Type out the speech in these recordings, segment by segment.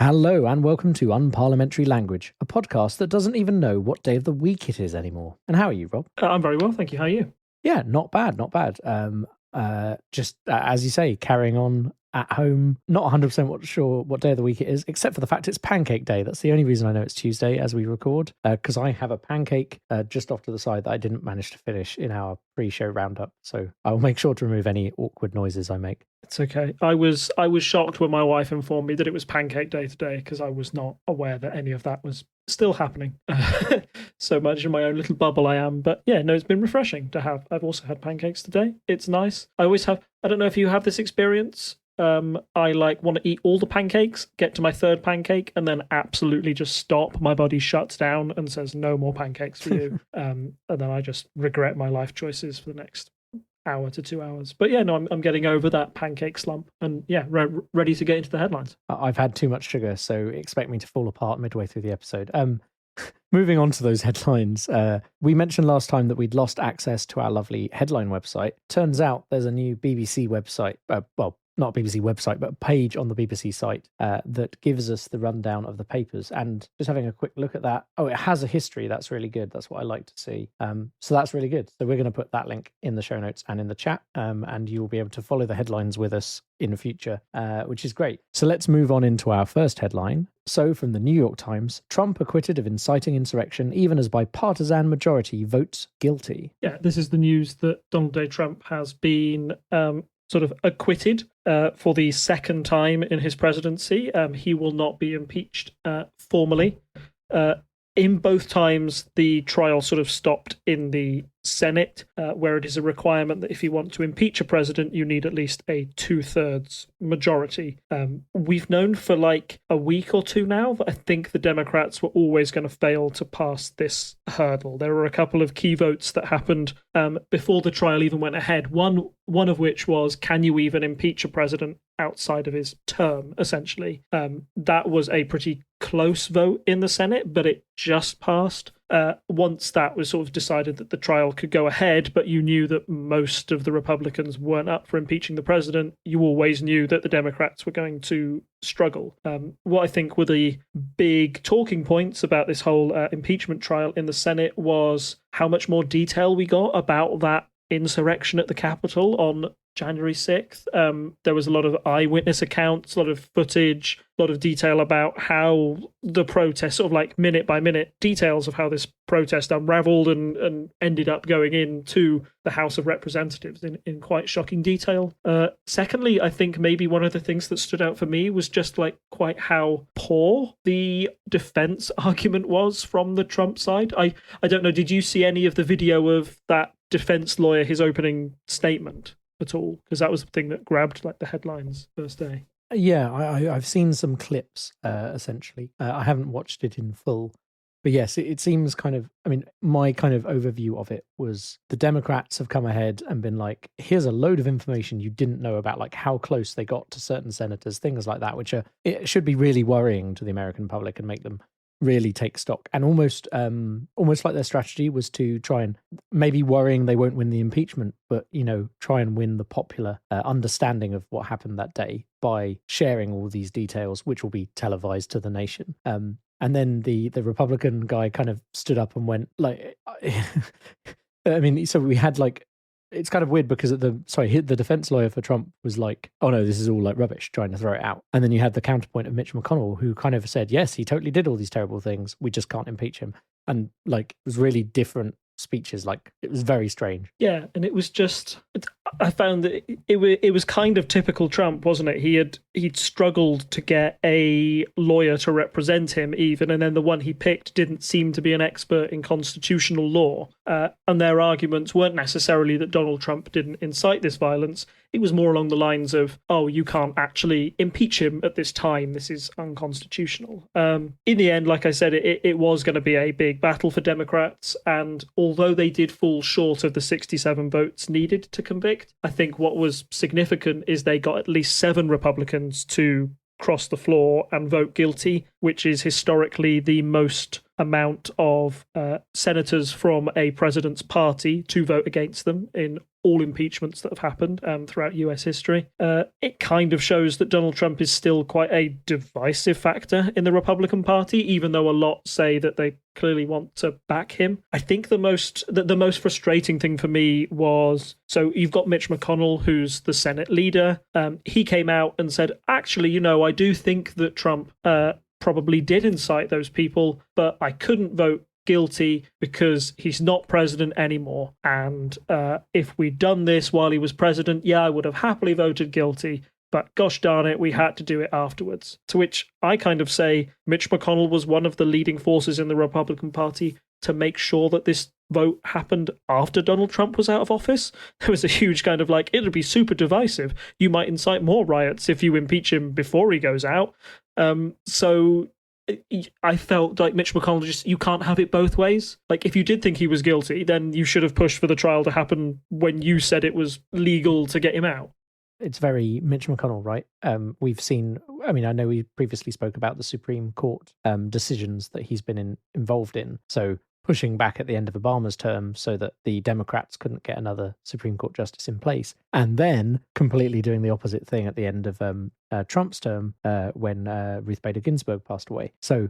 Hello and welcome to Unparliamentary Language, a podcast that doesn't even know what day of the week it is anymore. And how are you, Rob? I'm very well, thank you. How are you? Yeah, not bad, not bad. Just as you say, carrying on at home. Not 100% sure what day of the week it is, except for the fact it's Pancake Day. That's the only reason I know it's Tuesday as we record, because I have a pancake just off to the side that I didn't manage to finish in our pre-show roundup. So I will make sure to remove any awkward noises I make. It's okay. I was shocked when my wife informed me that it was Pancake Day today, because I was not aware that any of that was still happening. So much in my own little bubble I am. But yeah, no, it's been refreshing to have. I've also had pancakes today. It's nice. I always have. I don't know if you have this experience. I want to eat all the pancakes, get to my third pancake, and then absolutely just stop. My body shuts down and says no more pancakes for you. And then I just regret my life choices for the next hour to 2 hours. But yeah, no, I'm getting over that pancake slump, and yeah, ready to get into the headlines. I've had too much sugar, so expect me to fall apart midway through the episode. Moving on to those headlines, we mentioned last time that we'd lost access to our lovely headline website. Turns out there's a new BBC website, not a BBC website, but a page on the BBC site that gives us the rundown of the papers. And just having a quick look at that, it has a history. That's really good. That's what I like to see. So that's really good. So we're going to put that link in the show notes and in the chat, and you will be able to follow the headlines with us in the future, which is great. So let's move on into our first headline. So from the New York Times, Trump acquitted of inciting insurrection, even as bipartisan majority votes guilty. Yeah, this is the news that Donald J. Trump has been sort of acquitted for the second time in his presidency. He will not be impeached formally. In both times, the trial sort of stopped in the Senate, where it is a requirement that if you want to impeach a president, you need at least a 2/3 majority. We've known for like a week or two now that I think the Democrats were always going to fail to pass this hurdle. There were a couple of key votes that happened before the trial even went ahead. One of which was, can you even impeach a president outside of his term, essentially? That was a pretty close vote in the Senate, but it just passed. Once that was sort of decided that the trial could go ahead, but you knew that most of the Republicans weren't up for impeaching the president, you always knew that the Democrats were going to struggle. What I think were the big talking points about this whole impeachment trial in the Senate was how much more detail we got about that insurrection at the Capitol on January 6th. There was a lot of eyewitness accounts, a lot of footage, a lot of detail about how the protest, sort of like minute by minute details of how this protest unraveled and ended up going into the House of Representatives in quite shocking detail. Secondly, I think maybe one of the things that stood out for me was just like quite how poor the defense argument was from the Trump side. I don't know, did you see any of the video of that defense lawyer, his opening statement at all? Because that was the thing that grabbed like the headlines first day. Yeah, I've seen some clips, essentially. I haven't watched it in full. But yes, it seems kind of, I mean, my kind of overview of it was the Democrats have come ahead and been like, here's a load of information you didn't know about, like how close they got to certain senators, things like that, which it should be really worrying to the American public and make them really take stock. And almost like their strategy was to try and, maybe worrying they won't win the impeachment, but, try and win the popular understanding of what happened that day by sharing all these details, which will be televised to the nation. And then the Republican guy kind of stood up and went like, I mean, so we had like, it's kind of weird because the defense lawyer for Trump was like, oh no, this is all like rubbish, trying to throw it out. And then you had the counterpoint of Mitch McConnell, who kind of said, yes, he totally did all these terrible things. We just can't impeach him. And like, it was really different speeches. Like, it was very strange. Yeah, and it was just, I found that it was kind of typical Trump, wasn't it? He'd struggled to get a lawyer to represent him even, and then the one he picked didn't seem to be an expert in constitutional law. And their arguments weren't necessarily that Donald Trump didn't incite this violence. It was more along the lines of, oh, you can't actually impeach him at this time. This is unconstitutional. In the end, like I said, it was going to be a big battle for Democrats. And although they did fall short of the 67 votes needed to convict, I think what was significant is they got at least 7 Republicans to cross the floor and vote guilty, which is historically the most amount of senators from a president's party to vote against them in all impeachments that have happened throughout US history. It kind of shows that Donald Trump is still quite a divisive factor in the Republican Party, even though a lot say that they clearly want to back him. I think the most frustrating thing for me was, so you've got Mitch McConnell, who's the Senate leader. He came out and said, actually, I do think that Trump probably did incite those people, but I couldn't vote guilty because he's not president anymore. And if we'd done this while he was president, I would have happily voted guilty. But gosh darn it, we had to do it afterwards. To which I kind of say Mitch McConnell was one of the leading forces in the Republican Party to make sure that this vote happened after Donald Trump was out of office. There was a huge kind of it'll be super divisive. You might incite more riots if you impeach him before he goes out. So I felt like Mitch McConnell you can't have it both ways. If you did think he was guilty, then you should have pushed for the trial to happen when you said it was legal to get him out. It's very Mitch McConnell, right? We've seen, I know we previously spoke about the Supreme Court decisions that he's been involved in. So pushing back at the end of Obama's term so that the Democrats couldn't get another Supreme Court justice in place, and then completely doing the opposite thing at the end of Trump's term when Ruth Bader Ginsburg passed away. So,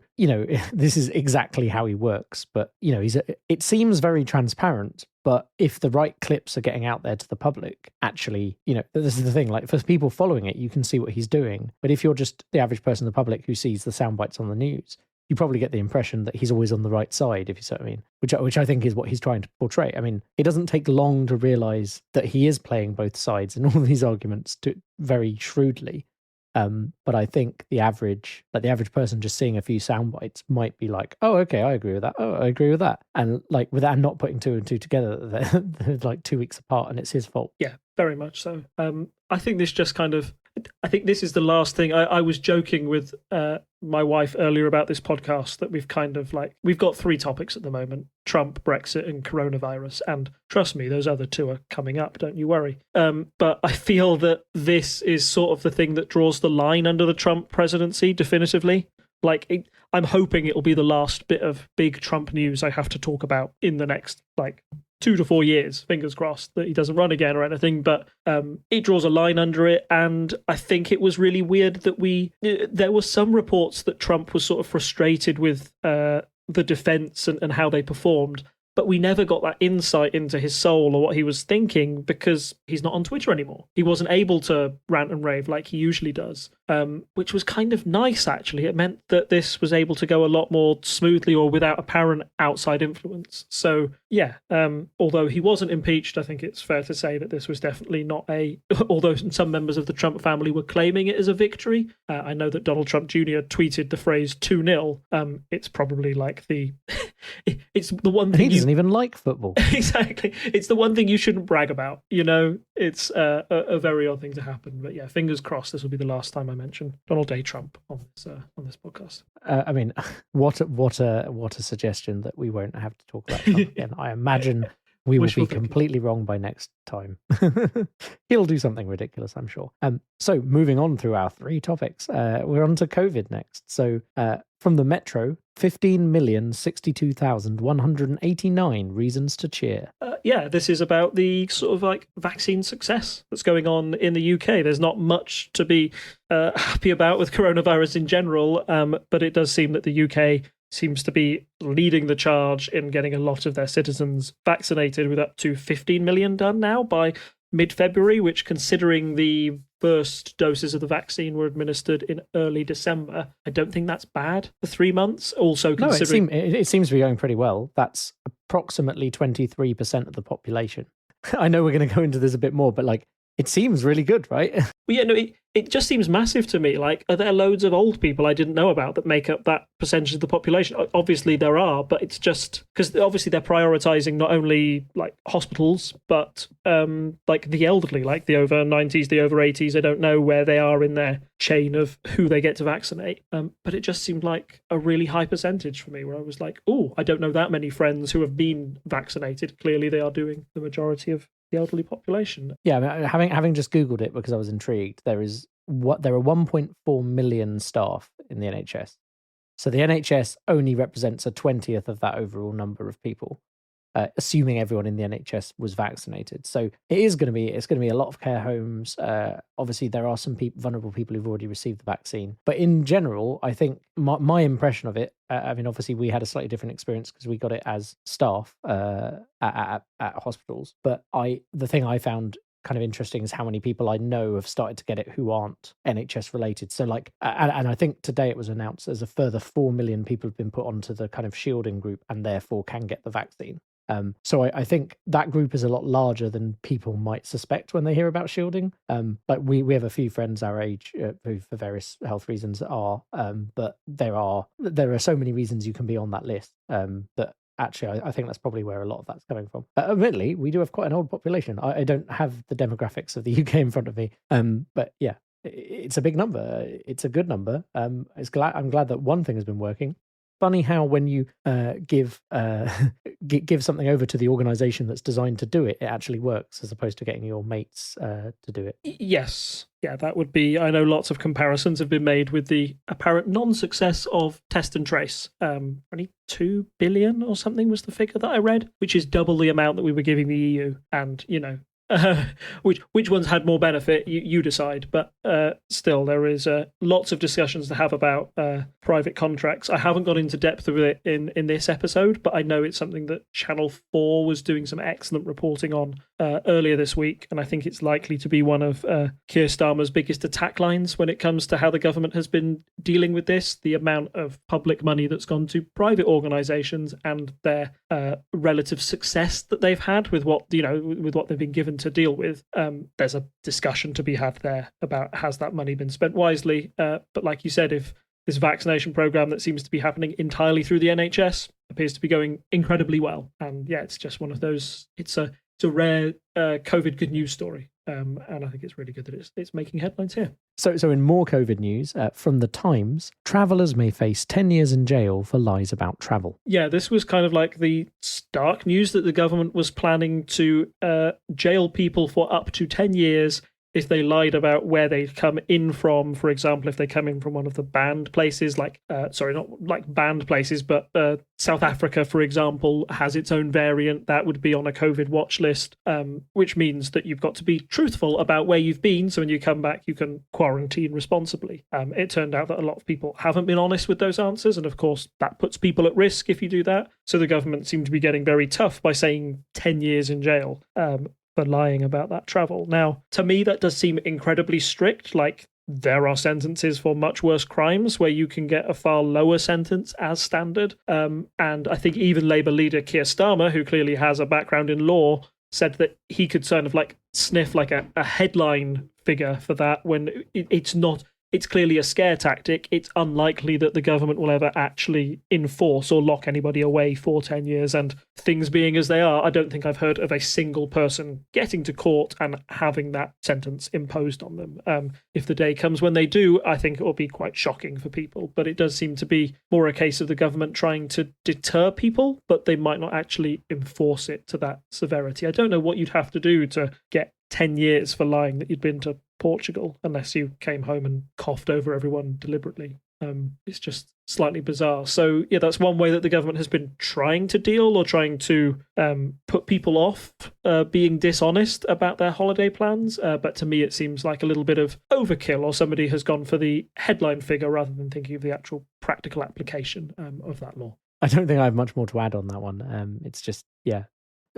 this is exactly how he works. But, it seems very transparent. But if the right clips are getting out there to the public, actually, this is the thing, for people following it, you can see what he's doing. But if you're just the average person in the public who sees the sound bites on the news, you probably get the impression that he's always on the right side, if you see what I mean, which I think is what he's trying to portray. It doesn't take long to realize that he is playing both sides in all of these arguments very shrewdly. But I think the average person just seeing a few sound bites might be like, oh, okay, I agree with that. Oh, I agree with that. And without not putting two and two together, they're 2 weeks apart and it's his fault. Yeah, very much so. I think this just I think this is the last thing. I was joking with my wife earlier about this podcast that we've got 3 topics at the moment: Trump, Brexit, and coronavirus. And trust me, those other 2 are coming up, don't you worry. But I feel that this is sort of the thing that draws the line under the Trump presidency definitively. I'm hoping it'll be the last bit of big Trump news I have to talk about in the next 2 to 4 years, fingers crossed that he doesn't run again or anything, but it draws a line under it. And I think it was really weird that there were some reports that Trump was sort of frustrated with the defense and how they performed, but we never got that insight into his soul or what he was thinking because he's not on Twitter anymore. He wasn't able to rant and rave like he usually does, which was kind of nice, actually. It meant that this was able to go a lot more smoothly or without apparent outside influence. So, yeah, although he wasn't impeached, I think it's fair to say that this was definitely not although some members of the Trump family were claiming it as a victory. I know that Donald Trump Jr. tweeted the phrase 2-0. It's probably it's the one thing he doesn't even like football. Exactly. It's the one thing you shouldn't brag about. It's a very odd thing to happen. But yeah, fingers crossed this will be the last time I mention Donald J. Trump on this podcast. What a suggestion that we won't have to talk about Trump again. I imagine we will be completely wrong by next time. He'll do something ridiculous, I'm sure. So moving on through our 3 topics, we're on to COVID next. So from the Metro, 15,062,189 reasons to cheer. This is about the sort of vaccine success that's going on in the UK. There's not much to be happy about with coronavirus in general, but it does seem that the UK seems to be leading the charge in getting a lot of their citizens vaccinated, with up to 15 million done now by mid-February, which, considering the first doses of the vaccine were administered in early December, I don't think that's bad for 3 months. Also, considering it seems to be going pretty well. That's approximately 23% of the population. I know we're going to go into this a bit more, but it seems really good, right? Well, yeah, no, it just seems massive to me. Are there loads of old people I didn't know about that make up that percentage of the population? Obviously there are, but it's just because obviously they're prioritizing not only hospitals, but the elderly, the over 90s, the over 80s. I don't know where they are in their chain of who they get to vaccinate. But it just seemed like a really high percentage for me, where I was like, oh, I don't know that many friends who have been vaccinated. Clearly they are doing the majority of the elderly population. Yeah, having just Googled it because I was intrigued, there are 1.4 million staff in the NHS. So the NHS only represents a 20th of that overall number of people. assuming everyone in the NHS was vaccinated. So it's going to be a lot of care homes. Obviously, there are some vulnerable people who've already received the vaccine. But in general, I think my impression of it, I mean, obviously, we had a slightly different experience because we got it as staff at hospitals. But the thing I found kind of interesting is how many people I know have started to get it who aren't NHS related. So and I think today it was announced there's a further 4 million people have been put onto the kind of shielding group and therefore can get the vaccine. So I think that group is a lot larger than people might suspect when they hear about shielding. Like we have a few friends our age who, for various health reasons, are. But there are so many reasons you can be on that list that actually I think that's probably where a lot of that's coming from. Admittedly, we do have quite an old population. I don't have the demographics of the UK in front of me. But yeah, it's a big number. It's a good number. I'm glad that one thing has been working. Funny how when you give something over to the organization that's designed to do it, it actually works as opposed to getting your mates to do it. Yes. Yeah, that would be... I know lots of comparisons have been made with the apparent non-success of Test and Trace. 22 billion or something was the figure that I read, which is double the amount that we were giving the EU. And, which ones had more benefit, you decide. But still, there is lots of discussions to have about private contracts. I haven't got into depth of it in this episode, but I know it's something that Channel 4 was doing some excellent reporting on earlier this week, and I think it's likely to be one of Keir Starmer's biggest attack lines when it comes to how the government has been dealing with this, the amount of public money that's gone to private organisations and their relative success that they've had with what they've been given to deal with. There's a discussion to be had there about has that money been spent wisely, but like you said, if this vaccination program that seems to be happening entirely through the NHS appears to be going incredibly well, and yeah, it's just one of those. It's a rare COVID good news story, and I think it's really good that it's making headlines here. So in more COVID news, from The Times, travellers may face 10 years in jail for lies about travel. Yeah, this was kind of like the stark news that the government was planning to jail people for up to 10 years if they lied about where they'd come in from. For example, if they come in from one of the banned places, not like banned places, but South Africa, for example, has its own variant that would be on a COVID watch list, which means that you've got to be truthful about where you've been, so when you come back, you can quarantine responsibly. It turned out that a lot of people haven't been honest with those answers, and of course, that puts people at risk if you do that. So the government seemed to be getting very tough by saying 10 years in jail for lying about that travel. Now, to me, that does seem incredibly strict. Like, there are sentences for much worse crimes where you can get a far lower sentence as standard. And I think even Labour leader Keir Starmer, who clearly has a background in law, said that he could sort of like sniff like a headline figure for that when it's not. It's clearly a scare tactic. It's unlikely that the government will ever actually enforce or lock anybody away for 10 years. And things being as they are, I don't think I've heard of a single person getting to court and having that sentence imposed on them. If the day comes when they do, I think it will be quite shocking for people. But it does seem to be more a case of the government trying to deter people, but they might not actually enforce it to that severity. I don't know what you'd have to do to get 10 years for lying that you'd been to Portugal, unless you came home and coughed over everyone deliberately. It's just slightly bizarre. So yeah, that's one way that the government has been trying to deal or trying to put people off being dishonest about their holiday plans. But to me, it seems like a little bit of overkill, or somebody has gone for the headline figure rather than thinking of the actual practical application of that law. I don't think I have much more to add on that one. It's just, yeah,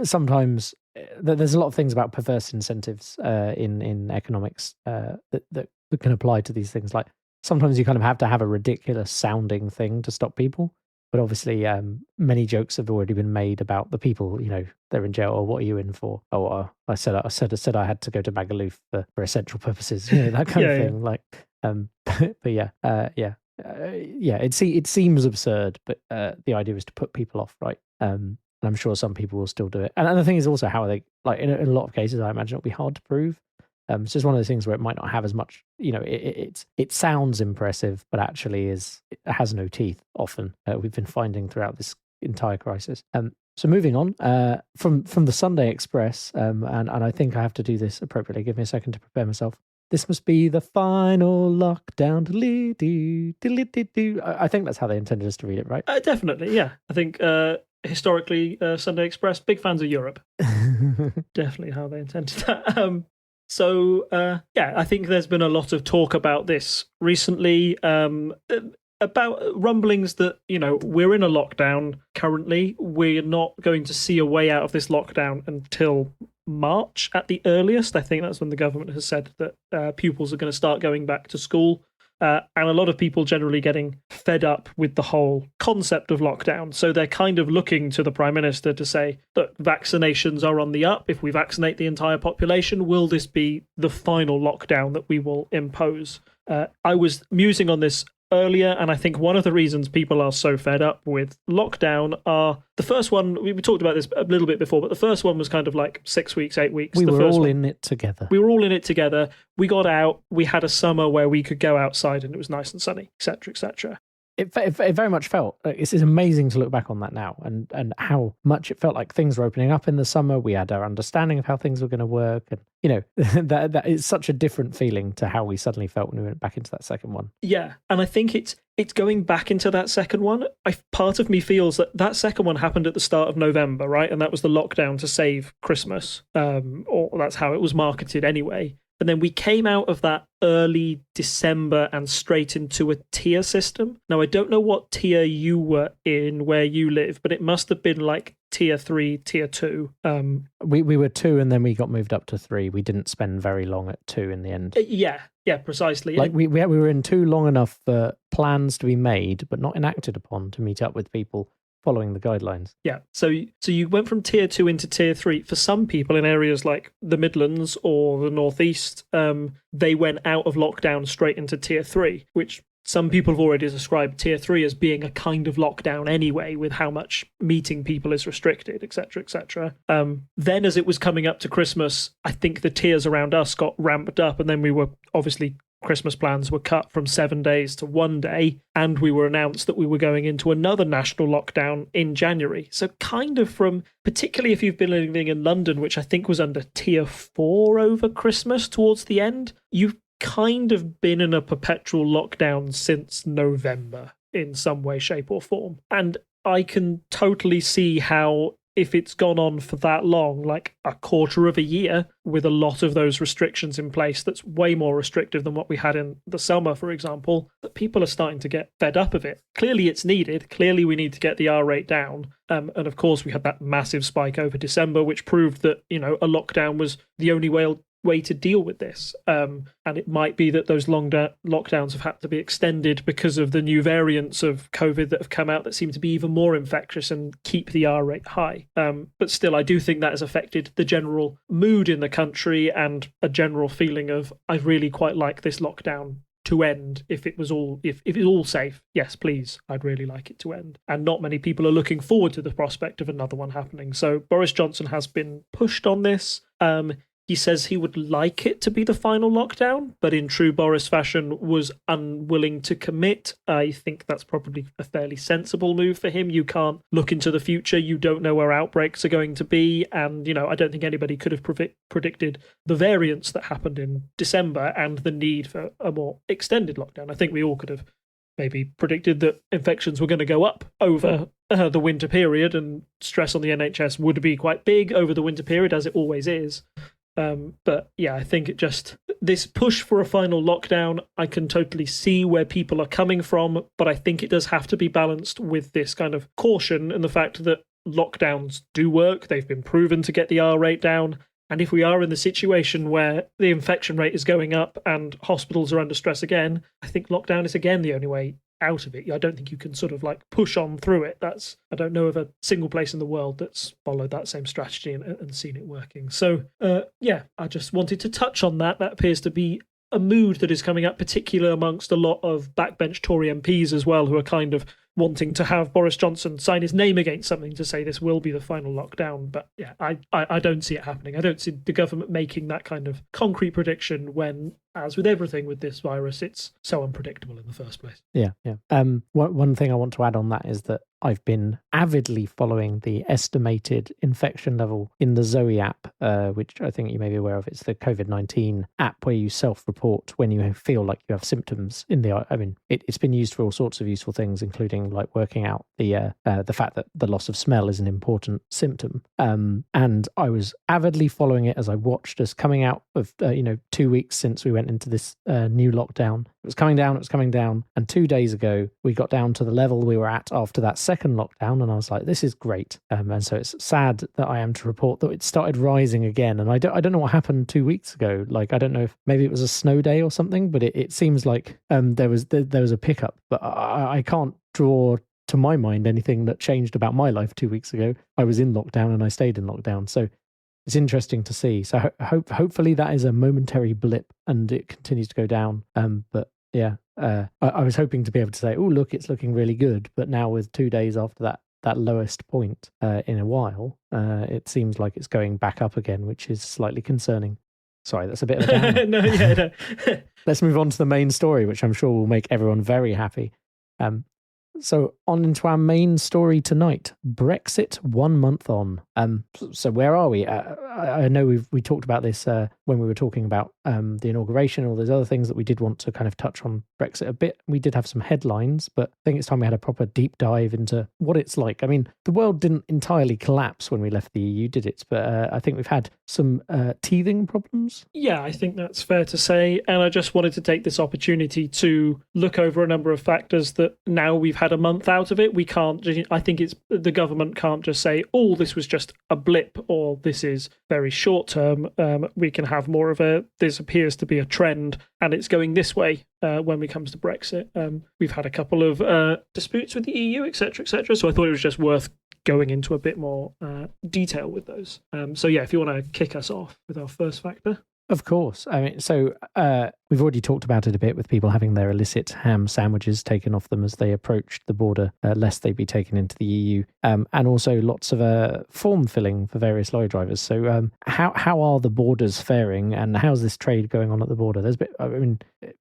sometimes there's a lot of things about perverse incentives in economics that can apply to these things. Like sometimes you kind of have to have a ridiculous sounding thing to stop people. But obviously, many jokes have already been made about the people. They're in jail. Or what are you in for? Oh, I said I had to go to Magaluf for essential purposes. That kind of thing. Yeah. Like, it seems absurd, but the idea is to put people off, right? And I'm sure some people will still do it. And the thing is also how they, like in a lot of cases, I imagine it'll be hard to prove. It's just one of those things where it might not have as much, it sounds impressive, but actually it has no teeth often. We've been finding throughout this entire crisis. So moving on from the Sunday Express, and I think I have to do this appropriately. Give me a second to prepare myself. This must be the final lockdown. I think that's how they intended us to read it, right? Definitely, yeah. I think historically, Sunday Express, big fans of Europe. Definitely how they intended that. Yeah, I think there's been a lot of talk about this recently, about rumblings that, we're in a lockdown currently. We're not going to see a way out of this lockdown until March at the earliest. I think that's when the government has said that pupils are going to start going back to school. And a lot of people generally getting fed up with the whole concept of lockdown. So they're kind of looking to the Prime Minister to say, look, vaccinations are on the up. If we vaccinate the entire population, will this be the final lockdown that we will impose? I was musing on this earlier, and I think one of the reasons people are so fed up with lockdown are the first one, we talked about this a little bit before, but the first one was kind of like 6 weeks, 8 weeks. We were all in it together. We were all in it together. We got out. We had a summer where we could go outside and it was nice and sunny, etc., etc. It very much felt, it's amazing to look back on that now and how much it felt like things were opening up in the summer. We had our understanding of how things were going to work. And, that is such a different feeling to how we suddenly felt when we went back into that second one. Yeah. And I think it's going back into that second one. Part of me feels that second one happened at the start of November, right? And that was the lockdown to save Christmas. Or that's how it was marketed anyway. And then we came out of that early December and straight into a tier system. Now, I don't know what tier you were in where you live, but it must have been like tier 3, tier 2. We were 2 and then we got moved up to 3. We didn't spend very long at 2 in the end. Yeah, precisely. Like we were in 2 long enough for plans to be made, but not enacted upon to meet up with people following the guidelines. Yeah. So you went from tier 2 into tier 3. For some people in areas like the Midlands or the Northeast, they went out of lockdown straight into tier 3, which some people have already described tier 3 as being a kind of lockdown anyway, with how much meeting people is restricted, etc., etc. Then as it was coming up to Christmas, I think the tiers around us got ramped up, and then we were obviously Christmas plans were cut from 7 days to 1 day, and we were announced that we were going into another national lockdown in January. So kind of from, particularly if you've been living in London, which I think was under tier 4 over Christmas towards the end, you've kind of been in a perpetual lockdown since November in some way, shape or form. And I can totally see how, if it's gone on for that long, like a quarter of a year, with a lot of those restrictions in place, that's way more restrictive than what we had in the summer, for example, that people are starting to get fed up of it. Clearly it's needed. Clearly we need to get the R rate down. And of course we had that massive spike over December, which proved that, a lockdown was the only way to deal with this. And it might be that those lockdowns have had to be extended because of the new variants of COVID that have come out that seem to be even more infectious and keep the R rate high. But still, I do think that has affected the general mood in the country and a general feeling of, I really quite like this lockdown to end. If it was all safe, yes, please, I'd really like it to end. And not many people are looking forward to the prospect of another one happening. So Boris Johnson has been pushed on this. He says he would like it to be the final lockdown, but in true Boris fashion was unwilling to commit. I think that's probably a fairly sensible move for him. You can't look into the future. You don't know where outbreaks are going to be. And, I don't think anybody could have predicted the variants that happened in December and the need for a more extended lockdown. I think we all could have maybe predicted that infections were going to go up over the winter period, and stress on the NHS would be quite big over the winter period, as it always is. But yeah, I think this push for a final lockdown, I can totally see where people are coming from, but I think it does have to be balanced with this kind of caution and the fact that lockdowns do work. They've been proven to get the R rate down. And if we are in the situation where the infection rate is going up and hospitals are under stress again, I think lockdown is again the only way out of it. I don't think you can sort of like push on through it. I don't know of a single place in the world that's followed that same strategy and seen it working. So I just wanted to touch on that. That appears to be a mood that is coming up, particularly amongst a lot of backbench Tory MPs as well, who are kind of wanting to have Boris Johnson sign his name against something to say this will be the final lockdown. But yeah, I don't see it happening. I don't see the government making that kind of concrete prediction when, as with everything with this virus, it's so unpredictable in the first place. Yeah. One thing I want to add on that is that I've been avidly following the estimated infection level in the Zoe app, which I think you may be aware of. It's the COVID-19 app where you self-report when you feel like you have symptoms in the. I mean, it's been used for all sorts of useful things, including like working out the fact that the loss of smell is an important symptom. And I was avidly following it as I watched us coming out of 2 weeks since we went into this new lockdown. It was coming down, and 2 days ago we got down to the level we were at after that second lockdown, and I was like, this is great. And so it's sad that I am to report that it started rising again, and I don't know what happened 2 weeks ago. Like, I don't know if maybe it was a snow day or something, but it seems like there was a pickup, but I can't draw to my mind anything that changed about my life 2 weeks ago. I was in lockdown and I stayed in lockdown, so it's interesting to see. So hopefully that is a momentary blip and it continues to go down. But yeah, I was hoping to be able to say, oh, look, it's looking really good. But now with 2 days after that lowest point in a while, it seems like it's going back up again, which is slightly concerning. Sorry, that's a bit of a downer. No. Let's move on to the main story, which I'm sure will make everyone very happy. So on into our main story tonight, Brexit 1 month on. So where are we? I know we talked about this when we were talking about the inauguration and all those other things that we did want to kind of touch on Brexit a bit. We did have some headlines, but I think it's time we had a proper deep dive into what it's like. I mean, the world didn't entirely collapse when we left the EU, did it? But I think we've had some teething problems. Yeah, I think that's fair to say. And I just wanted to take this opportunity to look over a number of factors that now we've had a month out of it. I think the government can't just say, oh, this was just a blip or this is very short term. We can have more of this appears to be a trend and it's going this way when it comes to Brexit. We've had a couple of disputes with the EU, etc., etc. So I thought it was just worth going into a bit more detail with those. So yeah, if you want to kick us off with our first factor. Of course. I mean, so we've already talked about it a bit with people having their illicit ham sandwiches taken off them as they approached the border, lest they be taken into the EU, and also lots of form filling for various lorry drivers. So how are the borders faring, and how's this trade going on at the border?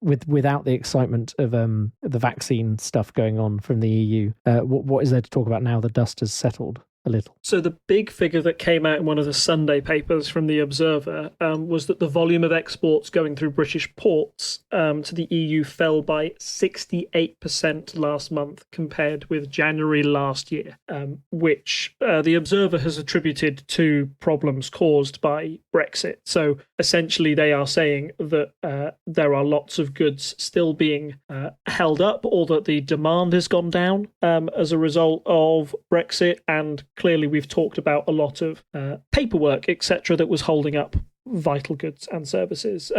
Without the excitement of the vaccine stuff going on from the EU, what is there to talk about now the dust has settled a little? So the big figure that came out in one of the Sunday papers from the Observer was that the volume of exports going through British ports to the EU fell by 68% last month compared with January last year, which the Observer has attributed to problems caused by Brexit. So essentially they are saying that there are lots of goods still being held up, or that the demand has gone down as a result of Brexit, and clearly we've talked about a lot of paperwork, etc., that was holding up vital goods and services.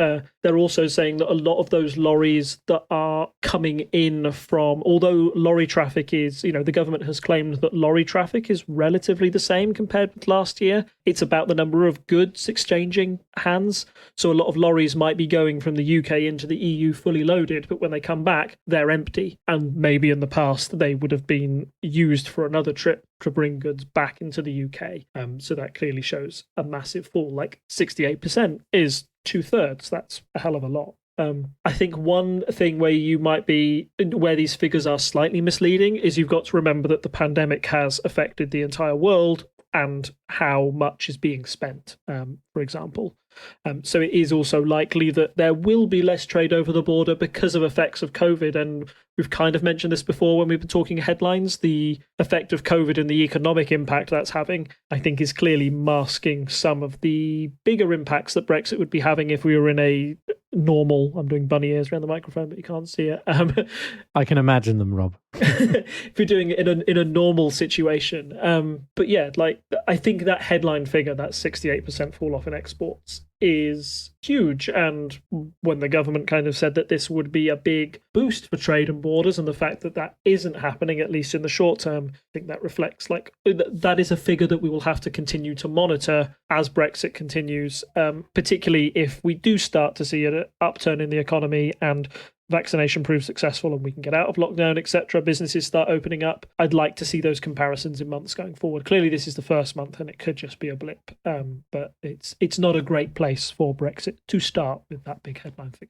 They're also saying that a lot of those lorries that are coming in from, although lorry traffic is, the government has claimed that lorry traffic is relatively the same compared with last year. It's about the number of goods exchanging hands. So a lot of lorries might be going from the UK into the EU fully loaded, but when they come back, they're empty. And maybe in the past, they would have been used for another trip to bring goods back into the UK. So that clearly shows a massive fall. Like 68% is 2/3. That's a hell of a lot. I think one thing where these figures are slightly misleading is you've got to remember that the pandemic has affected the entire world and how much is being spent, for example. So it is also likely that there will be less trade over the border because of effects of COVID. And we've kind of mentioned this before when we've been talking headlines. The effect of COVID and the economic impact that's having, I think, is clearly masking some of the bigger impacts that Brexit would be having if we were in a normal, I'm doing bunny ears around the microphone, but you can't see it. I can imagine them, Rob. If you're doing it in a normal situation. But yeah, I think that headline figure, that 68% fall off in exports, is huge. And when the government kind of said that this would be a big boost for trade and borders, and the fact that that isn't happening, at least in the short term, I think that reflects that is a figure that we will have to continue to monitor as Brexit continues, particularly if we do start to see an upturn in the economy and vaccination proves successful and we can get out of lockdown, etc., businesses start opening up. I'd like to see those comparisons in months going forward. Clearly this is the first month and it could just be a blip, but it's not a great place for Brexit to start with that big headline figure.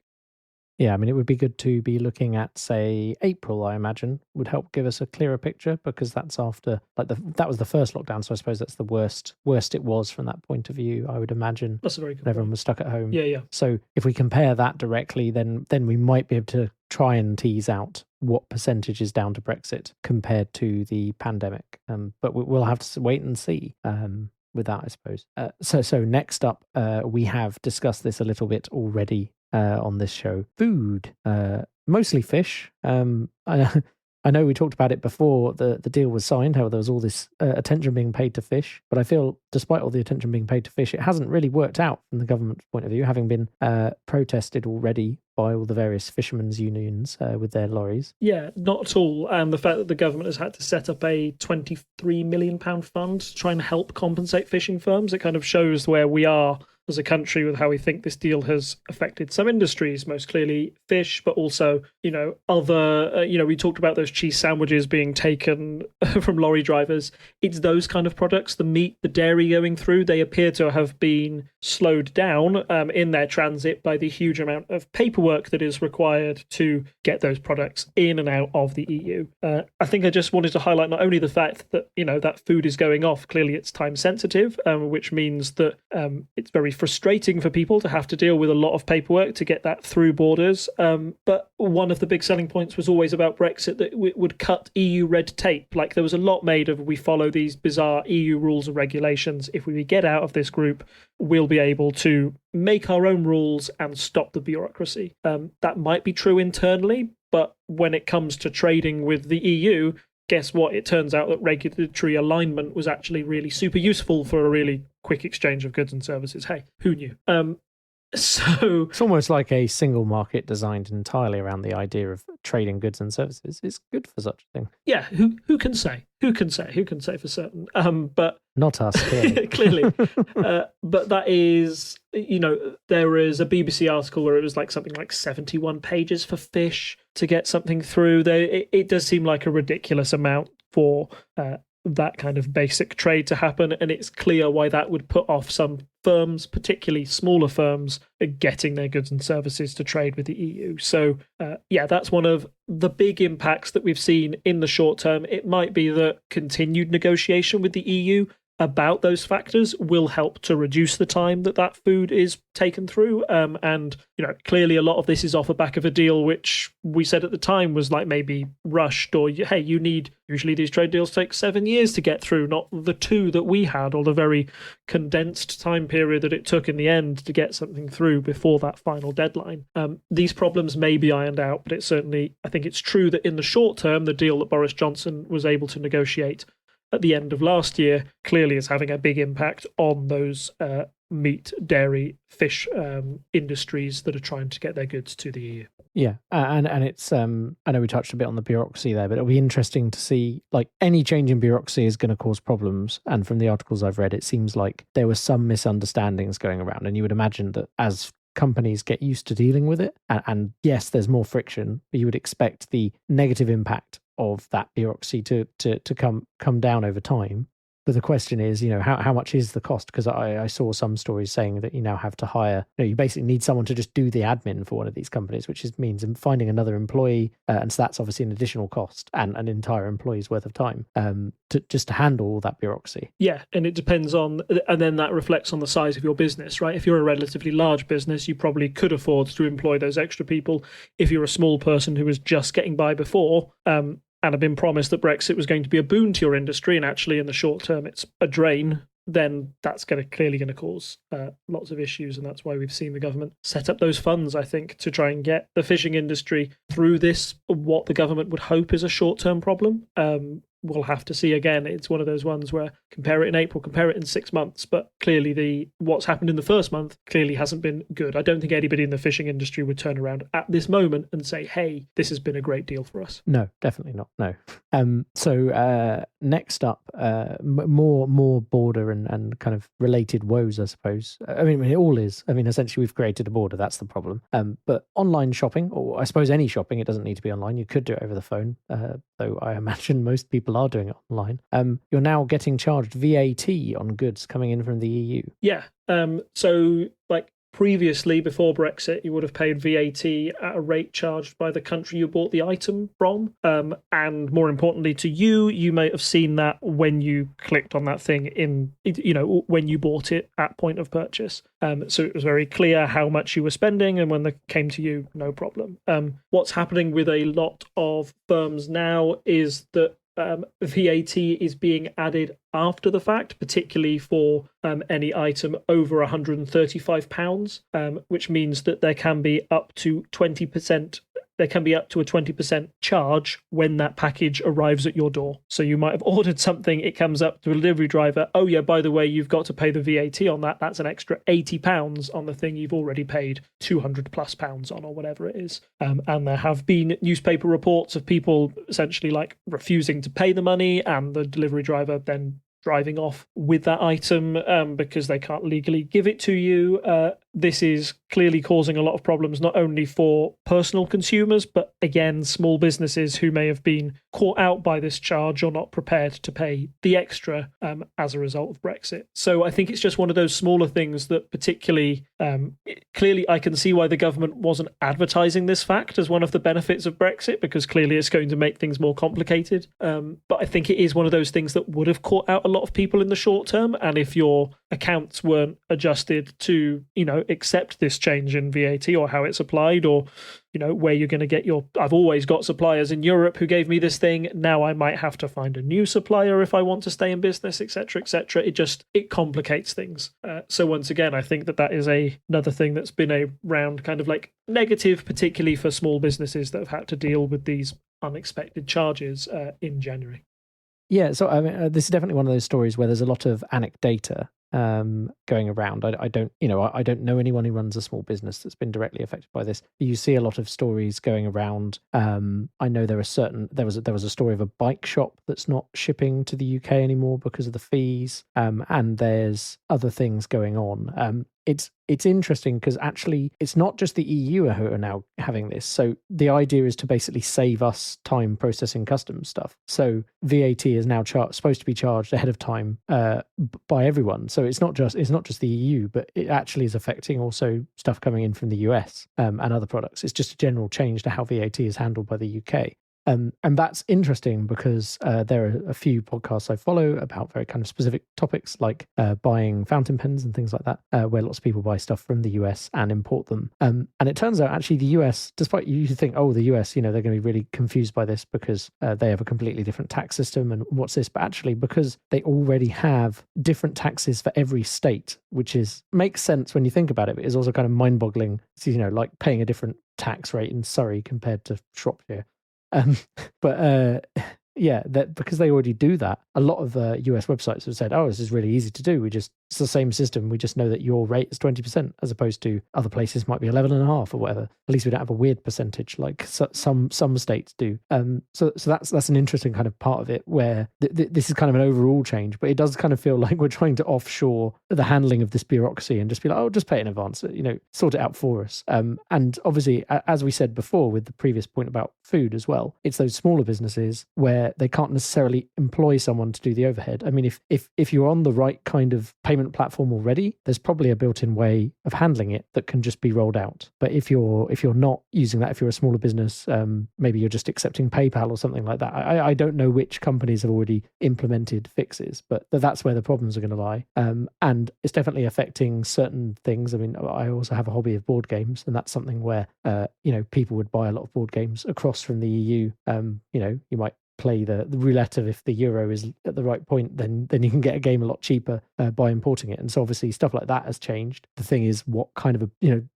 Yeah, I mean, it would be good to be looking at, say, April, I imagine, would help give us a clearer picture, because that's after, like, that was the first lockdown, so I suppose that's the worst it was from that point of view, I would imagine. That's a very good Everyone point. was stuck at home. Yeah. So if we compare that directly, then we might be able to try and tease out what percentage is down to Brexit compared to the pandemic. But we'll have to wait and see. With that, I suppose. So next up, we have discussed this a little bit already on this show. Food, mostly fish. I know we talked about it before the deal was signed, how there was all this attention being paid to fish. But I feel, despite all the attention being paid to fish, it hasn't really worked out from the government's point of view, having been protested already by all the various fishermen's unions with their lorries. Yeah, not at all. And the fact that the government has had to set up a £23 million fund to try and help compensate fishing firms, it kind of shows where we are as a country with how we think this deal has affected some industries, most clearly fish, but also, other, we talked about those cheese sandwiches being taken from lorry drivers. It's those kind of products, the meat, the dairy going through, they appear to have been slowed down in their transit by the huge amount of paperwork that is required to get those products in and out of the EU. I think I just wanted to highlight not only the fact that, that food is going off, clearly it's time sensitive, which means that it's very frustrating for people to have to deal with a lot of paperwork to get that through borders. But one of the big selling points was always about Brexit, that it would cut EU red tape. Like, there was a lot made of, we follow these bizarre EU rules and regulations. If we get out of this group, we'll be able to make our own rules and stop the bureaucracy. That might be true internally, but when it comes to trading with the EU, guess what? It turns out that regulatory alignment was actually really super useful for a really quick exchange of goods and services. Hey, who knew? So it's almost like a single market designed entirely around the idea of trading goods and services. It's good for such a thing. Yeah, who can say? Who can say for certain? But not us, clearly. clearly. But that is, there is a BBC article where it was like something like 71 pages for fish to get something through. It does seem like a ridiculous amount for that kind of basic trade to happen, and it's clear why that would put off some firms, particularly smaller firms, getting their goods and services to trade with the EU. So that's one of the big impacts that we've seen in the short term. It might be that continued negotiation with the EU about those factors will help to reduce the time that food is taken through. And clearly a lot of this is off the back of a deal which we said at the time was like maybe rushed, or hey, usually these trade deals take 7 years to get through, not the 2 that we had, or the very condensed time period that it took in the end to get something through before that final deadline. These problems may be ironed out, but I think it's true that in the short term, the deal that Boris Johnson was able to negotiate at the end of last year clearly is having a big impact on those meat, dairy, fish industries that are trying to get their goods to the EU. Yeah, and it's I know we touched a bit on the bureaucracy there, but it'll be interesting to see, like, any change in bureaucracy is going to cause problems. And from the articles I've read, it seems like there were some misunderstandings going around, and you would imagine that as companies get used to dealing with it, and yes, there's more friction, but you would expect the negative impact of that bureaucracy to come down over time. But the question is, how much is the cost? Because I saw some stories saying that you now have to hire, you basically need someone to just do the admin for one of these companies, which means finding another employee. And so that's obviously an additional cost and an entire employee's worth of time to handle all that bureaucracy. Yeah, and it depends on, and then that reflects on the size of your business, right? If you're a relatively large business, you probably could afford to employ those extra people. If you're a small person who was just getting by before, and have been promised that Brexit was going to be a boon to your industry, and actually in the short term it's a drain, then that's clearly going to cause lots of issues. And that's why we've seen the government set up those funds, I think, to try and get the fishing industry through this, what the government would hope is a short-term problem. We'll have to see. Again, it's one of those ones where compare it in April, compare it in 6 months, but clearly what's happened in the first month clearly hasn't been good. I don't think anybody in the fishing industry would turn around at this moment and say, hey, this has been a great deal for us. No, definitely not. No. So next up, more border and kind of related woes, I suppose. I mean, it all is. I mean, essentially, we've created a border. That's the problem. But online shopping, or I suppose any shopping, it doesn't need to be online. You could do it over the phone, though I imagine most people are doing it online. You're now getting charged VAT on goods coming in from the EU. Yeah. So, like, previously, before Brexit, you would have paid VAT at a rate charged by the country you bought the item from. And more importantly to you, you may have seen that when you clicked on that thing when you bought it at point of purchase. So it was very clear how much you were spending, and when they came to you, no problem. What's happening with a lot of firms now is that VAT is being added after the fact, particularly for any item over £135, which means that there can be up to 20%. There can be up to a 20% charge when that package arrives at your door. So you might have ordered something, it comes up to a delivery driver. Oh yeah, by the way, you've got to pay the VAT on that. That's an extra £80 on the thing you've already paid £200+ on, or whatever it is. And there have been newspaper reports of people essentially like refusing to pay the money, and the delivery driver then driving off with that item because they can't legally give it to you. This is clearly causing a lot of problems, not only for personal consumers, but again, small businesses who may have been caught out by this charge or not prepared to pay the extra as a result of Brexit. So I think it's just one of those smaller things that particularly, clearly I can see why the government wasn't advertising this fact as one of the benefits of Brexit, because clearly it's going to make things more complicated. But I think it is one of those things that would have caught out a lot of people in the short term. And if your accounts weren't adjusted to, accept this change in VAT or how it's applied, or where you're going to get I've always got suppliers in Europe who gave me this thing, now I might have to find a new supplier if I want to stay in business, etc., etc. It complicates things. So once again, I think that is another thing that's been around kind of like negative, particularly for small businesses that have had to deal with these unexpected charges in January. Yeah, so I mean, this is definitely one of those stories where there's a lot of anecdata going around. I don't know anyone who runs a small business that's been directly affected by this. You see a lot of stories going around. I know there was a story of a bike shop that's not shipping to the UK anymore because of the fees, and there's other things going on. It's interesting because actually it's not just the EU who are now having this. So the idea is to basically save us time processing customs stuff. So VAT is now supposed to be charged ahead of time by everyone. So it's not just the EU, but it actually is affecting also stuff coming in from the US and other products. It's just a general change to how VAT is handled by the UK. And that's interesting because there are a few podcasts I follow about very kind of specific topics, like buying fountain pens and things like that, where lots of people buy stuff from the US and import them. And it turns out actually the US, despite you think, the US, they're going to be really confused by this because they have a completely different tax system and what's this, but actually because they already have different taxes for every state, which makes sense when you think about it, but is also kind of mind-boggling. So, like paying a different tax rate in Surrey compared to Shropshire. That because they already do that, a lot of US websites have said, this is really easy to do. It's the same system. We just know that your rate is 20%, as opposed to other places might be 11.5 or whatever. At least we don't have a weird percentage like some states do. So that's an interesting kind of part of it, where this is kind of an overall change, but it does kind of feel like we're trying to offshore the handling of this bureaucracy and just be like, just pay it in advance, sort it out for us. And obviously, as we said before with the previous point about food as well, it's those smaller businesses where they can't necessarily employ someone to do the overhead. I mean, if you're on the right kind of payment platform already, there's probably a built-in way of handling it that can just be rolled out. But if you're not using that, if you're a smaller business, maybe you're just accepting PayPal or something like that. I don't know which companies have already implemented fixes, but that's where the problems are going to lie. And it's definitely affecting certain things. I mean, I also have a hobby of board games, and that's something where people would buy a lot of board games across from the EU. You might play the roulette of if the euro is at the right point, then you can get a game a lot cheaper by importing it. And so obviously stuff like that has changed. The thing is, what kind of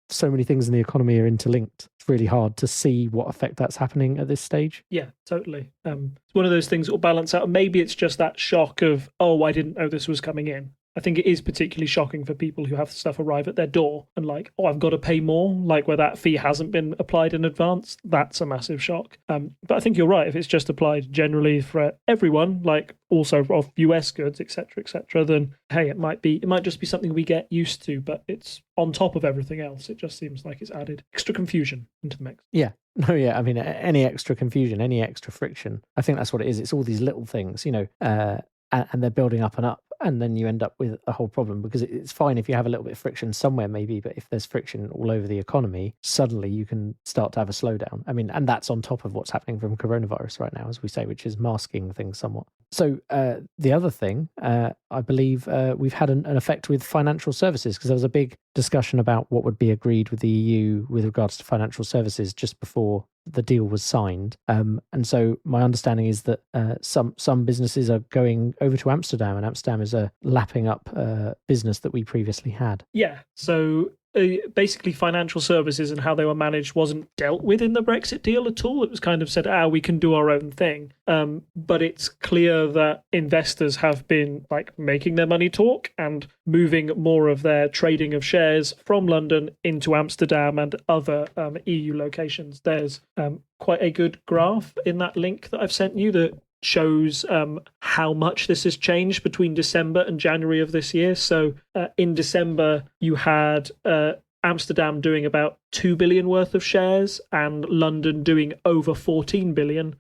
so many things in the economy are interlinked. It's really hard to see what effect that's happening at this stage. Yeah, totally. It's one of those things that will balance out. Maybe it's just that shock of, I didn't know this was coming in. I think it is particularly shocking for people who have stuff arrive at their door and like, I've got to pay more, like where that fee hasn't been applied in advance. That's a massive shock. But I think you're right. If it's just applied generally for everyone, like also of US goods, etc., then hey, it might just be something we get used to, but it's on top of everything else. It just seems like it's added extra confusion into the mix. Yeah. No, yeah. I mean, any extra confusion, any extra friction, I think that's what it is. It's all these little things, and they're building up and up. and then you end up with a whole problem, because it's fine if you have a little bit of friction somewhere maybe, but if there's friction all over the economy, suddenly you can start to have a slowdown. I mean, and that's on top of what's happening from coronavirus right now, as we say, which is masking things somewhat. So the other thing, I believe we've had an effect with financial services, because there was a big discussion about what would be agreed with the EU with regards to financial services just before the deal was signed. And so my understanding is that some businesses are going over to Amsterdam, and Amsterdam is lapping up business that we previously had. Yeah, so basically financial services and how they were managed wasn't dealt with in the Brexit deal at all. It was kind of said, we can do our own thing. But it's clear that investors have been making their money talk and moving more of their trading of shares from London into Amsterdam and other EU locations. There's quite a good graph in that link that I've sent you that shows how much this has changed between December and January of this year. So in December, you had Amsterdam doing about 2 billion worth of shares and London doing over 14 billion.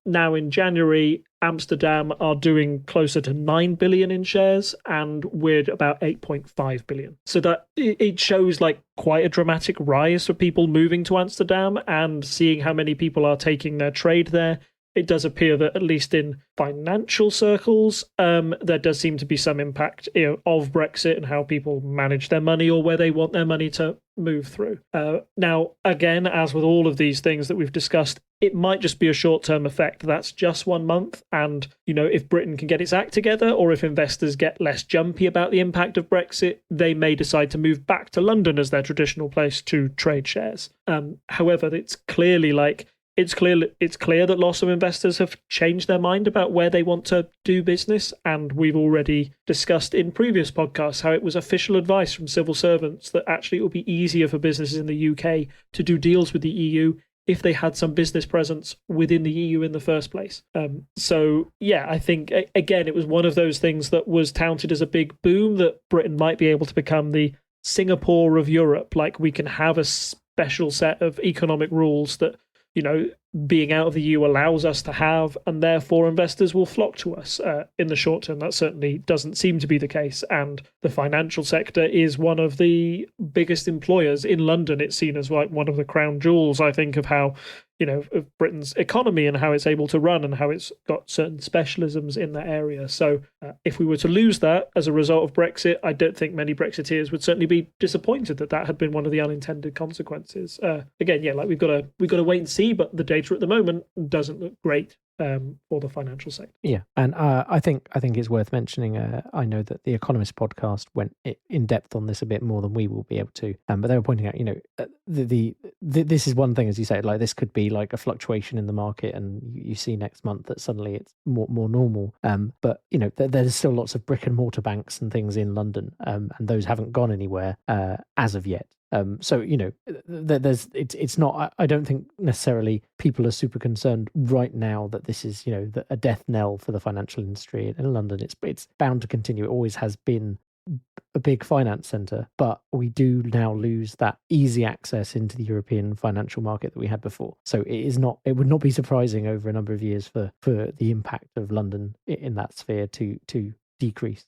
Now in January, Amsterdam are doing closer to 9 billion in shares and we're about 8.5 billion. So that it shows quite a dramatic rise for people moving to Amsterdam and seeing how many people are taking their trade there. It does appear that, at least in financial circles, there does seem to be some impact of Brexit and how people manage their money or where they want their money to move through. Now, again, as with all of these things that we've discussed, it might just be a short-term effect. That's just 1 month. And, if Britain can get its act together, or if investors get less jumpy about the impact of Brexit, they may decide to move back to London as their traditional place to trade shares. However, it's clearly It's clear that lots of investors have changed their mind about where they want to do business, and we've already discussed in previous podcasts how it was official advice from civil servants that actually it would be easier for businesses in the UK to do deals with the EU if they had some business presence within the EU in the first place. So, yeah, I think, again, it was one of those things that was touted as a big boom, that Britain might be able to become the Singapore of Europe. We can have a special set of economic rules that being out of the EU allows us to have, and therefore investors will flock to us. In the short term, that certainly doesn't seem to be the case, and the financial sector is one of the biggest employers in London. It's seen as one of the crown jewels, I think, of how of Britain's economy and how it's able to run and how it's got certain specialisms in that area. So if we were to lose that as a result of Brexit, I don't think many Brexiteers would certainly be disappointed that had been one of the unintended consequences. Again, we've got to wait and see, but the data at the moment doesn't look great for the financial sector. Yeah, and I think it's worth mentioning. I know that the Economist podcast went in depth on this a bit more than we will be able to, but they were pointing out, this is one thing, as you say, this could be a fluctuation in the market, and you see next month that suddenly it's more normal. But there's still lots of brick and mortar banks and things in London, and those haven't gone anywhere as of yet. So it's not. I don't think necessarily people are super concerned right now that this is a death knell for the financial industry in London. It's bound to continue. It always has been a big finance centre, but we do now lose that easy access into the European financial market that we had before. So it would not be surprising over a number of years for the impact of London in that sphere to decrease.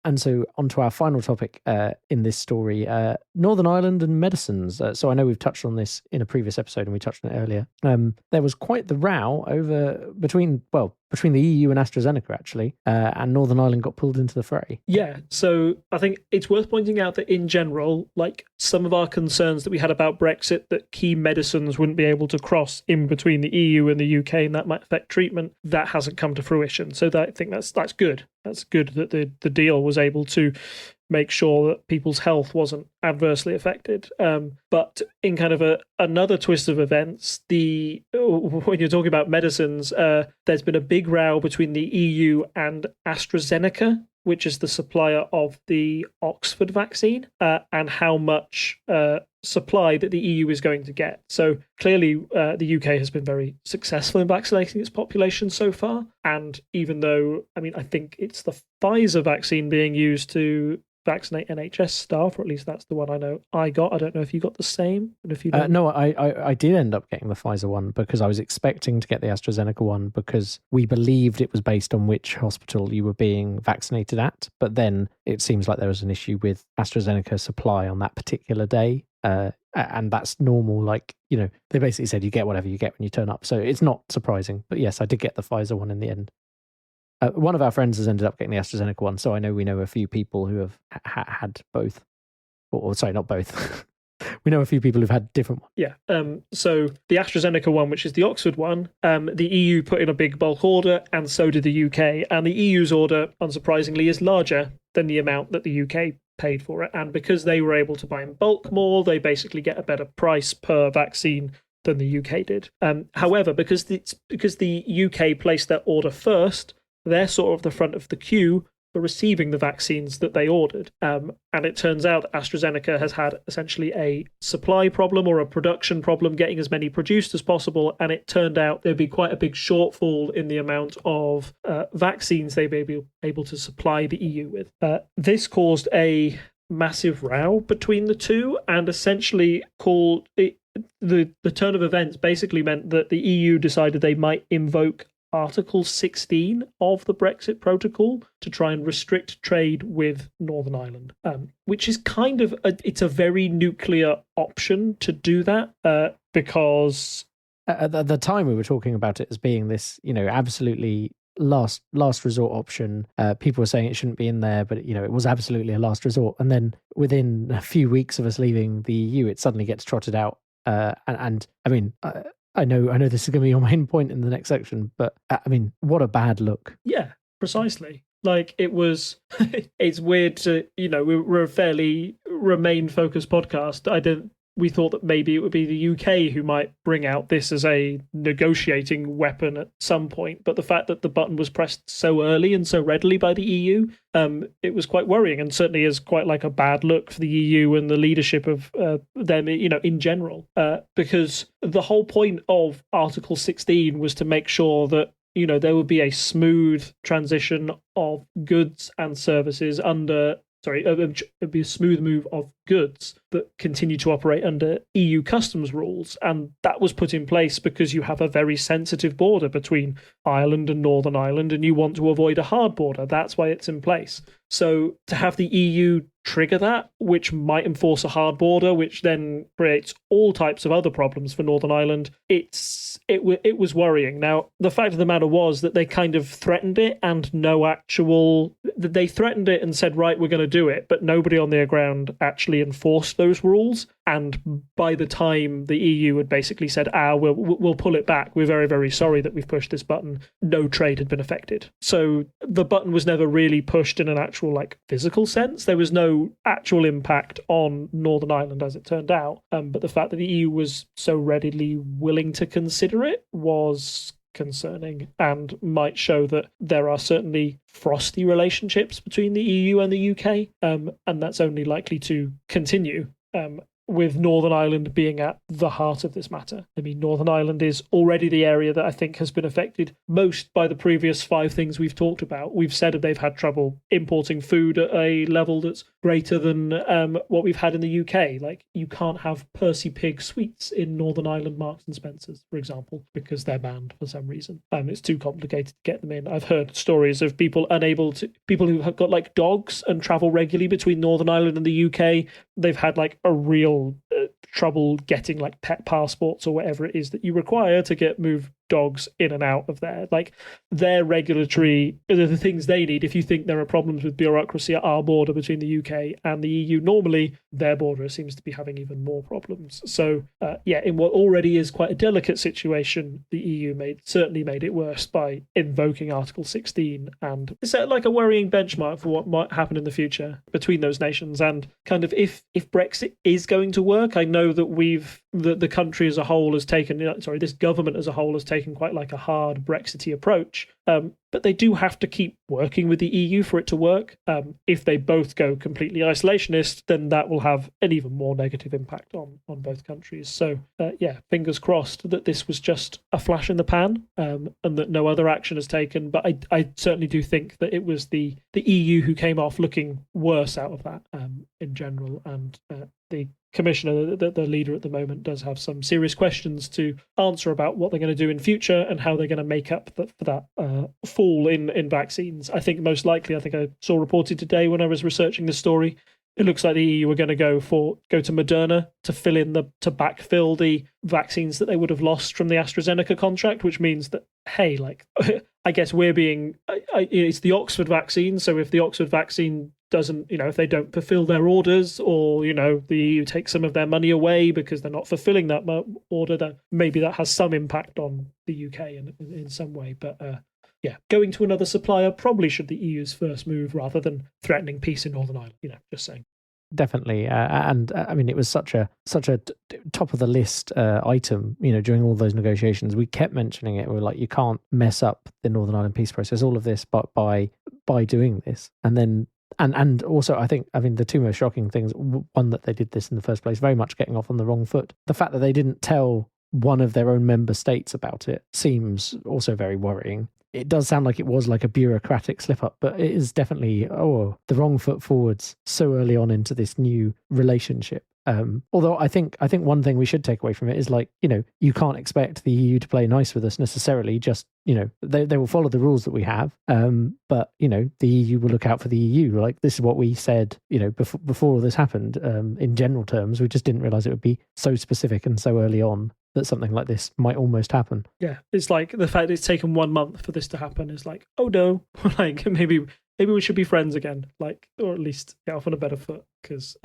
And so on to our final topic in this story, Northern Ireland and medicines. So I know we've touched on this in a previous episode and we touched on it earlier. There was quite the row between the EU and AstraZeneca, actually, and Northern Ireland got pulled into the fray. Yeah, so I think it's worth pointing out that in general, some of our concerns that we had about Brexit, that key medicines wouldn't be able to cross in between the EU and the UK and that might affect treatment, that hasn't come to fruition. So I think that's good. That's good that the deal was able to make sure that people's health wasn't adversely affected. But in kind of another twist of events, when you're talking about medicines, there's been a big row between the EU and AstraZeneca, which is the supplier of the Oxford vaccine, and how much supply that the EU is going to get. So clearly the UK has been very successful in vaccinating its population so far. And even though, I think it's the Pfizer vaccine being used to vaccinate NHS staff, or at least that's the one I know I got. I don't know if you got the same. And if you no, I did end up getting the Pfizer one because I was expecting to get the AstraZeneca one because we believed it was based on which hospital you were being vaccinated at. But then it seems like there was an issue with AstraZeneca supply on that particular day. And that's normal. Like, they basically said you get whatever you get when you turn up. So it's not surprising. But yes, I did get the Pfizer one in the end. One of our friends has ended up getting the AstraZeneca one. So I know we know a few people who have had both. Or sorry, not both. We know a few people who've had different ones. Yeah. So the AstraZeneca one, which is the Oxford one, the EU put in a big bulk order, and so did the UK. And the EU's order, unsurprisingly, is larger than the amount that the UK paid for it. And because they were able to buy in bulk more, they basically get a better price per vaccine than the UK did. However, because the UK placed their order first, they're sort of the front of the queue for receiving the vaccines that they ordered. And it turns out that AstraZeneca has had essentially a supply problem or a production problem getting as many produced as possible. And it turned out there'd be quite a big shortfall in the amount of vaccines they'd be able to supply the EU with. This caused a massive row between the two, and essentially the turn of events basically meant that the EU decided they might invoke Article 16 of the Brexit Protocol to try and restrict trade with Northern Ireland, which is kind of it's a very nuclear option to do that because at the time we were talking about it as being this, absolutely last resort option. People were saying it shouldn't be in there, but it was absolutely a last resort. And then within a few weeks of us leaving the EU, it suddenly gets trotted out. And I mean. I know this is going to be your main point in the next section, but I mean, what a bad look. Yeah, precisely. Like, it was, it's weird to, we're a fairly Remain-focused podcast. We thought that maybe it would be the UK who might bring out this as a negotiating weapon at some point. But the fact that the button was pressed so early and so readily by the EU, it was quite worrying, and certainly is quite like a bad look for the EU and the leadership of them, in general. Because the whole point of Article 16 was to make sure that there would be a smooth transition of goods and services it'd be a smooth move of goods that continue to operate under EU customs rules. And that was put in place because you have a very sensitive border between Ireland and Northern Ireland, and you want to avoid a hard border. That's why it's in place. So to have the EU trigger that, which might enforce a hard border, which then creates all types of other problems for Northern Ireland, it was worrying. Now, the fact of the matter was that they kind of threatened it, and they threatened it and said, right, we're going to do it, but nobody on their ground actually enforced those rules. And by the time the EU had basically said, we'll pull it back, we're very, very sorry that we've pushed this button, no trade had been affected. So the button was never really pushed in an actual physical sense. There was no actual impact on Northern Ireland, as it turned out. But the fact that the EU was so readily willing to consider it was concerning, and might show that there are certainly frosty relationships between the EU and the UK, and that's only likely to continue, with Northern Ireland being at the heart of this matter. I mean, Northern Ireland is already the area that I think has been affected most by the previous 5 things we've talked about. We've said that they've had trouble importing food at a level that's greater than what we've had in the UK. Like, you can't have Percy Pig sweets in Northern Ireland Marks and Spencer's, for example, because they're banned for some reason. It's too complicated to get them in. I've heard stories of people who have got dogs and travel regularly between Northern Ireland and the UK. They've had a real trouble getting pet passports or whatever it is that you require to move dogs in and out of there. Their regulatory, the things they need, if you think there are problems with bureaucracy at our border between the UK and the EU, normally their border seems to be having even more problems. So in what already is quite a delicate situation, the EU certainly made it worse by invoking Article 16, and it's a worrying benchmark for what might happen in the future between those nations. And kind of if Brexit is going to work, I know that we've the country as a whole has taken, this government as a whole has taken quite like a hard Brexity approach. But they do have to keep working with the EU for it to work. If they both go completely isolationist, then that will have an even more negative impact on both countries. So, fingers crossed that this was just a flash in the pan, and that no other action is taken. But I certainly do think that it was the EU who came off looking worse out of that in general, and the commissioner, the leader at the moment, does have some serious questions to answer about what they're going to do in future and how they're going to make up for that fall in vaccines. I think most likely, I think I saw reported today when I was researching this story, it looks like the EU are going to go to Moderna to backfill the vaccines that they would have lost from the AstraZeneca contract, which means that, hey, like, I guess it's the Oxford vaccine. So if the Oxford vaccine doesn't, if they don't fulfill their orders, or, the EU takes some of their money away because they're not fulfilling that order, then maybe that has some impact on the UK in some way. But going to another supplier probably should the EU's first move rather than threatening peace in Northern Ireland. Just saying. Definitely, and I mean, it was such a top of the list item. During all those negotiations, we kept mentioning it. We were like, you can't mess up the Northern Ireland peace process. All of this, but by doing this, and then. And also, I think, the two most shocking things, one, that they did this in the first place, very much getting off on the wrong foot. The fact that they didn't tell one of their own member states about it seems also very worrying. It does sound like it was like a bureaucratic slip-up, but it is definitely, the wrong foot forwards so early on into this new relationship. Although I think one thing we should take away from it is, like, you can't expect the EU to play nice with us necessarily. Just, they will follow the rules that we have. But, the EU will look out for the EU. Like, this is what we said, before all this happened, in general terms. We just didn't realize it would be so specific and so early on that something like this might almost happen. Yeah, it's like the fact it's taken 1 month for this to happen is like, oh no, like maybe we should be friends again, like, or at least get off on a better foot, because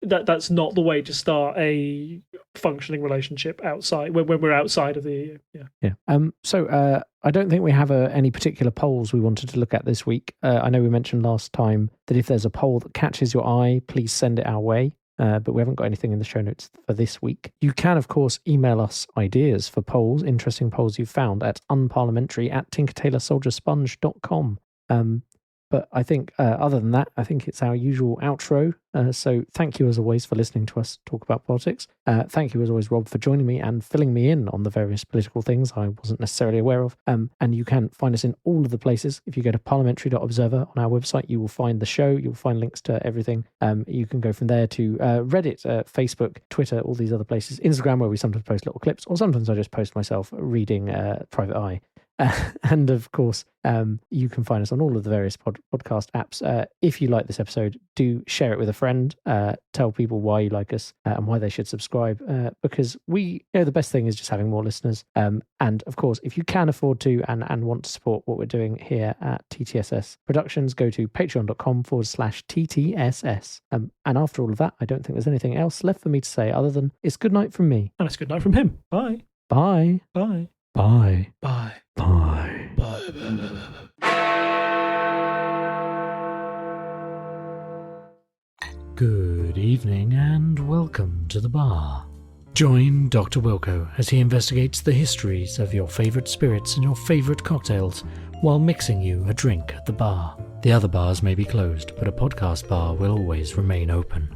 that's not the way to start a functioning relationship outside when we're outside of the EU. So I don't think we have any particular polls we wanted to look at this week. I know we mentioned last time that if there's a poll that catches your eye, please send it our way. But we haven't got anything in the show notes for this week. You can, of course, email us ideas for polls, interesting polls you've found, at unparliamentary@tinkertailorsoldiersponge.com. But I think, other than that, I think it's our usual outro. So thank you, as always, for listening to us talk about politics. Thank you, as always, Rob, for joining me and filling me in on the various political things I wasn't necessarily aware of. And you can find us in all of the places. If you go to parliamentary.observer on our website, you will find the show. You'll find links to everything. You can go from there to Reddit, Facebook, Twitter, all these other places. Instagram, where we sometimes post little clips, or sometimes I just post myself reading Private Eye. And of course, you can find us on all of the various podcast apps. If you like this episode, do share it with a friend. Tell people why you like us and why they should subscribe, because the best thing is just having more listeners. And of course, if you can afford to and want to support what we're doing here at TTSS Productions, go to patreon.com/TTSS. And after all of that, I don't think there's anything else left for me to say other than it's good night from me. And it's good night from him. Bye. Bye. Bye. Bye. Bye. Bye. Bye. Good evening and welcome to the bar. Join Dr. Wilko as he investigates the histories of your favourite spirits and your favourite cocktails while mixing you a drink at the bar. The other bars may be closed, but a podcast bar will always remain open.